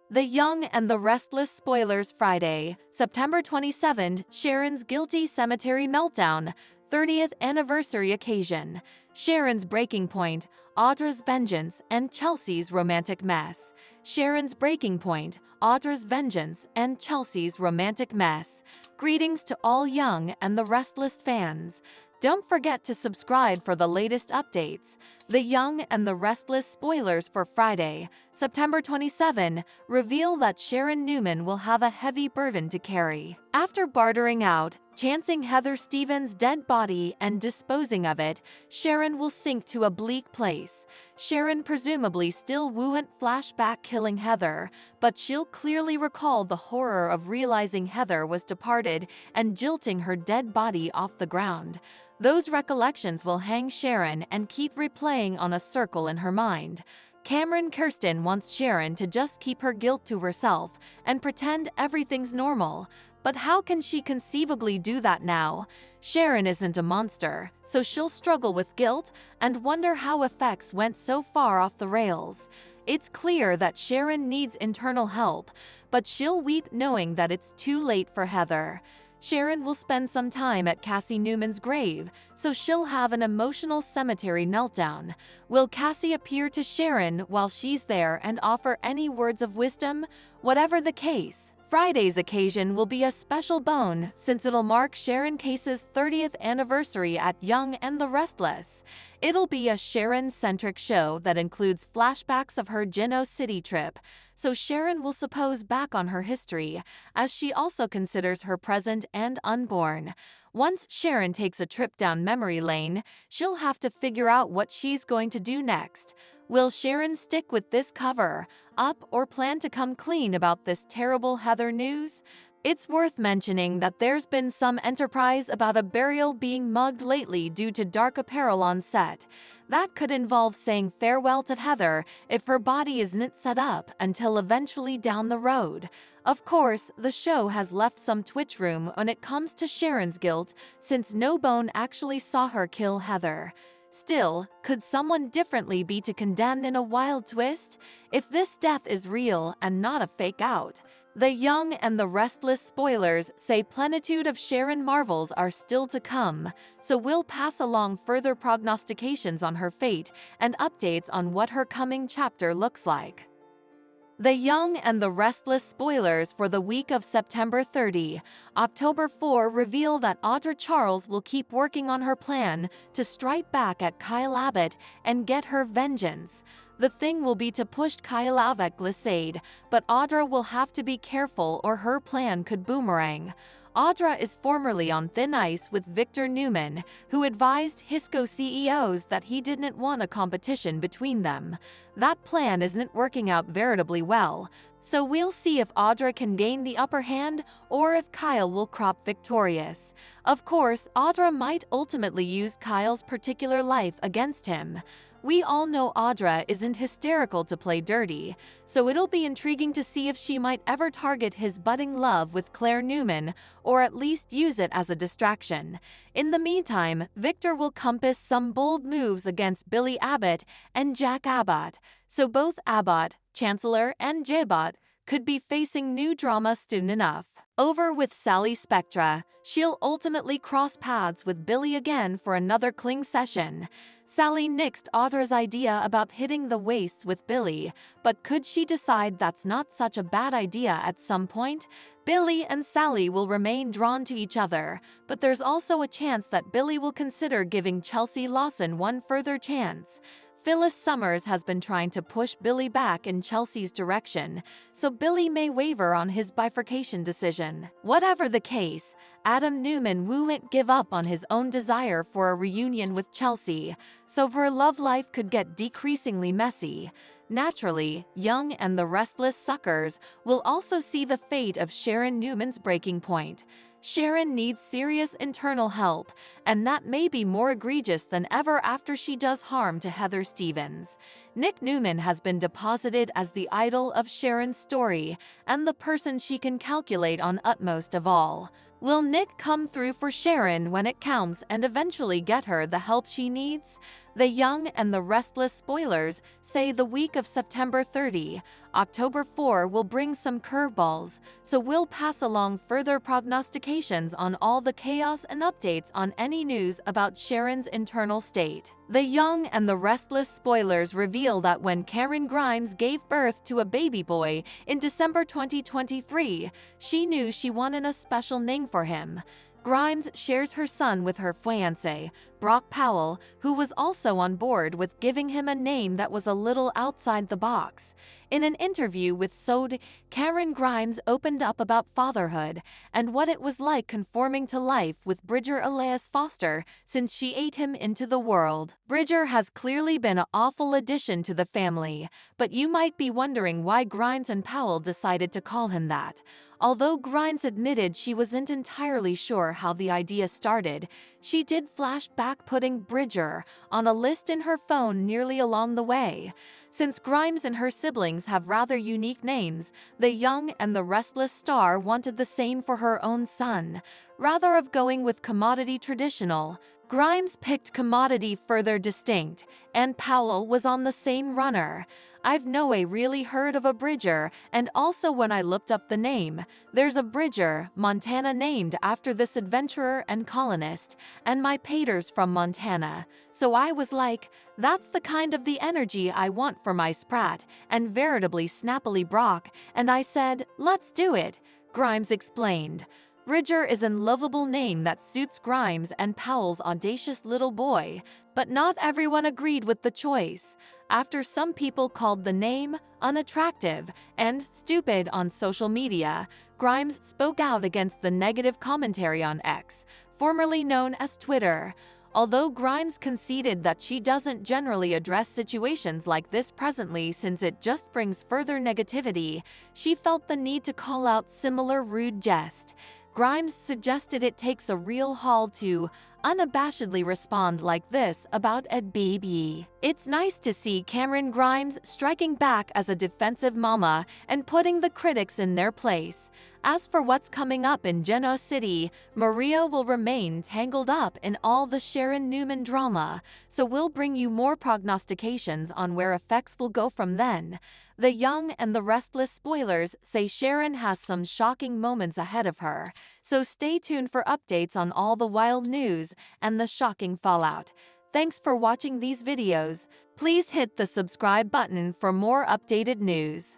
The Young and the Restless spoilers Friday, September 27, Sharon's guilty cemetery meltdown, 30th anniversary occasion, Sharon's breaking point, Audra's vengeance, and Chelsea's romantic mess. Sharon's breaking point, Audra's vengeance, and Chelsea's romantic mess. Greetings to all Young and the Restless fans. Don't forget to subscribe for the latest updates. The Young and the Restless spoilers for Friday, September 27, reveal that Sharon Newman will have a heavy burden to carry. After bartering out, chancing Heather Stevens' dead body and disposing of it, Sharon will sink to a bleak place. Sharon presumably still won't flashback killing Heather, but she'll clearly recall the horror of realizing Heather was departed and jilting her dead body off the ground. Those recollections will hang Sharon and keep replaying on a circle in her mind. Cameron Kirsten wants Sharon to just keep her guilt to herself and pretend everything's normal. But how can she conceivably do that now? Sharon isn't a monster, so she'll struggle with guilt and wonder how effects went so far off the rails. It's clear that Sharon needs internal help, but she'll weep knowing that it's too late for Heather. Sharon will spend some time at Cassie Newman's grave, so she'll have an emotional cemetery meltdown. Will Cassie appear to Sharon while she's there and offer any words of wisdom? Whatever the case, Friday's occasion will be a special bone since it'll mark Sharon Case's 30th anniversary at Young and the Restless. It'll be a Sharon-centric show that includes flashbacks of her Geno City trip, so Sharon will suppose back on her history, as she also considers her present and unborn. Once Sharon takes a trip down memory lane, she'll have to figure out what she's going to do next. Will Sharon stick with this cover up or plan to come clean about this terrible Heather news? It's worth mentioning that there's been some enterprise about a burial being mugged lately due to dark apparel on set. That could involve saying farewell to Heather if her body isn't set up until eventually down the road. Of course, the show has left some twitch room when it comes to Sharon's guilt, since no bone actually saw her kill Heather. Still, could someone differently be to condemn in a wild twist? If this death is real and not a fake out. The Young and the Restless spoilers say plenitude of Sharon marvels are still to come, so we'll pass along further prognostications on her fate and updates on what her coming chapter looks like. The Young and the Restless spoilers for the week of September 30, October 4 reveal that Audra Charles will keep working on her plan to strike back at Kyle Abbott and get her vengeance. The thing will be to push Kyle out at Glissade, but Audra will have to be careful or her plan could boomerang. Audra is formerly on thin ice with Victor Newman, who advised Hisco CEOs that he didn't want a competition between them. That plan isn't working out veritably well, so we'll see if Audra can gain the upper hand or if Kyle will crop victorious. Of course, Audra might ultimately use Kyle's particular life against him. We all know Audra isn't hysterical to play dirty, so it'll be intriguing to see if she might ever target his budding love with Claire Newman, or at least use it as a distraction. In the meantime, Victor will compass some bold moves against Billy Abbott and Jack Abbott, so both Abbott, Chancellor, and Jabot could be facing new drama soon enough. Over with Sally Spectra, she'll ultimately cross paths with Billy again for another cling session. Sally nixed Audra's idea about hitting the wastes with Billy, but could she decide that's not such a bad idea at some point? Billy and Sally will remain drawn to each other, but there's also a chance that Billy will consider giving Chelsea Lawson one further chance. Phyllis Summers has been trying to push Billy back in Chelsea's direction, so Billy may waver on his bifurcation decision. Whatever the case, Adam Newman won't give up on his own desire for a reunion with Chelsea, so her love life could get decreasingly messy. Naturally, Young and the Restless suckers will also see the fate of Sharon Newman's breaking point. Sharon needs serious internal help, and that may be more egregious than ever after she does harm to Heather Stevens. Nick Newman has been deposited as the idol of Sharon's story and the person she can calculate on utmost of all. Will Nick come through for Sharon when it counts and eventually get her the help she needs? The Young and the Restless spoilers say the week of September 30, October 4 will bring some curveballs, so we'll pass along further prognostications on all the chaos and updates on any news about Sharon's internal state. The Young and the Restless spoilers reveal that when Karen Grimes gave birth to a baby boy in December 2023, she knew she wanted a special name for him. Grimes shares her son with her fiancé, Brock Powell, who was also on board with giving him a name that was a little outside the box. In an interview with Sod, Karen Grimes opened up about fatherhood and what it was like conforming to life with Bridger Elias Foster since she ate him into the world. Bridger has clearly been an awful addition to the family, but you might be wondering why Grimes and Powell decided to call him that. Although Grimes admitted she wasn't entirely sure how the idea started, she did flash back putting Bridger on a list in her phone nearly along the way. Since Grimes and her siblings have rather unique names, the Young and the Restless star wanted the same for her own son. Rather of going with commodity traditional, Grimes picked commodity further distinct, and Powell was on the same runner. I've no way really heard of a Bridger, and also when I looked up the name, there's a Bridger, Montana named after this adventurer and colonist, and my pater's from Montana. So I was like, that's the kind of the energy I want for my sprat, and veritably snappily Brock, and I said, let's do it, Grimes explained. Bridger is an lovable name that suits Grimes and Powell's audacious little boy, but not everyone agreed with the choice. After some people called the name unattractive and stupid on social media, Grimes spoke out against the negative commentary on X, formerly known as Twitter. Although Grimes conceded that she doesn't generally address situations like this presently since it just brings further negativity, she felt the need to call out similar rude jest. Grimes suggested it takes a real haul to unabashedly respond like this about a baby. It's nice to see Karen Grimes striking back as a defensive mama and putting the critics in their place. As for what's coming up in Genoa City, Maria will remain tangled up in all the Sharon Newman drama, so we'll bring you more prognostications on where effects will go from then. The Young and the Restless spoilers say Sharon has some shocking moments ahead of her, so stay tuned for updates on all the wild news and the shocking fallout. Thanks for watching these videos. Please hit the subscribe button for more updated news.